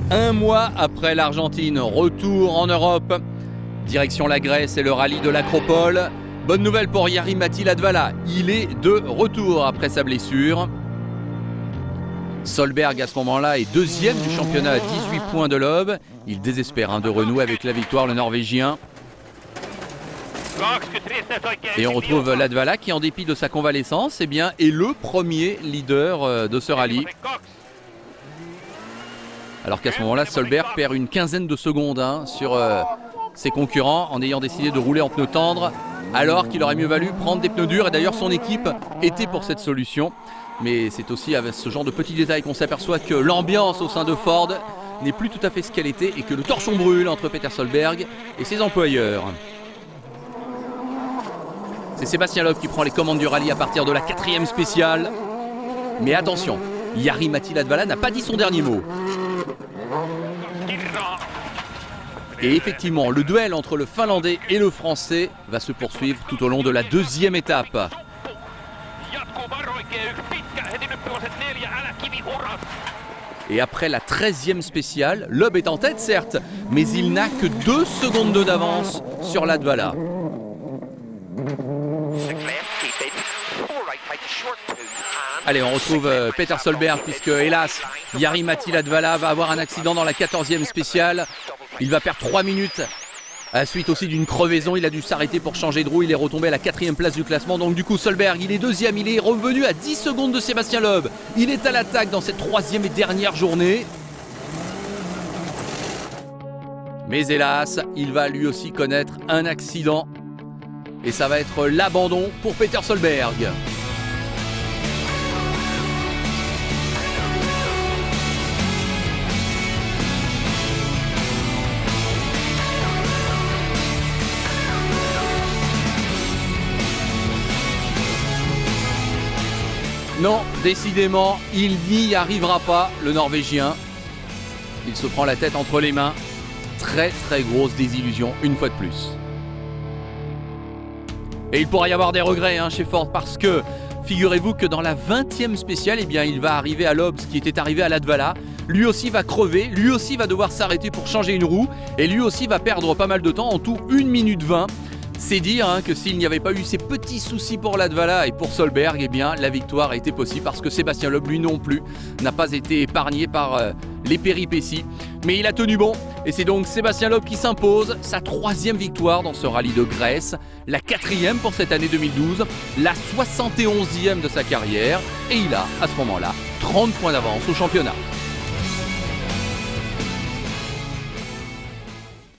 Un mois après l'Argentine, retour en Europe. Direction la Grèce et le rallye de l'Acropole. Bonne nouvelle pour Jari-Matti Latvala, il est de retour après sa blessure. Solberg à ce moment-là est deuxième du championnat à 18 points de l'aube. Il désespère de renouer avec la victoire, le Norvégien. Et on retrouve Latvala qui, en dépit de sa convalescence, est le premier leader de ce rallye. Alors qu'à ce moment-là, Solberg perd une quinzaine de secondes sur ses concurrents en ayant décidé de rouler en pneus tendres, alors qu'il aurait mieux valu prendre des pneus durs. Et d'ailleurs, son équipe était pour cette solution. Mais c'est aussi avec ce genre de petits détails qu'on s'aperçoit que l'ambiance au sein de Ford n'est plus tout à fait ce qu'elle était et que le torchon brûle entre Peter Solberg et ses employeurs. C'est Sébastien Loeb qui prend les commandes du rallye à partir de la 4e spéciale. Mais attention, Jari-Matti Latvala n'a pas dit son dernier mot. Et effectivement, le duel entre le Finlandais et le Français va se poursuivre tout au long de la 2e étape. Et après la 13e spéciale, Loeb est en tête certes, mais il n'a que 2 secondes d'avance sur Latvala. Allez, on retrouve Peter Solberg puisque, hélas, Jari-Matti Latvala va avoir un accident dans la 14e spéciale. Il va perdre 3 minutes à la suite aussi d'une crevaison. Il a dû s'arrêter pour changer de roue. Il est retombé à la 4e place du classement. Donc du coup, Solberg, il est deuxième. Il est revenu à 10 secondes de Sébastien Loeb. Il est à l'attaque dans cette 3e et dernière journée. Mais hélas, il va lui aussi connaître un accident. Et ça va être l'abandon pour Peter Solberg. Non, décidément, il n'y arrivera pas, le Norvégien. Il se prend la tête entre les mains. Très très grosse désillusion, une fois de plus. Et il pourrait y avoir des regrets chez Ford parce que, figurez-vous que dans la 20e spéciale, il va arriver à Loeb, ce qui était arrivé à Latvala. Lui aussi va crever, lui aussi va devoir s'arrêter pour changer une roue. Et lui aussi va perdre pas mal de temps, en tout 1 minute 20. C'est dire que s'il n'y avait pas eu ces petits soucis pour Latvala et pour Solberg, la victoire a été possible parce que Sébastien Loeb, lui non plus, n'a pas été épargné par les péripéties. Mais il a tenu bon et c'est donc Sébastien Loeb qui s'impose, sa 3e victoire dans ce rallye de Grèce, la 4e pour cette année 2012, la 71e de sa carrière et il a à ce moment-là 30 points d'avance au championnat.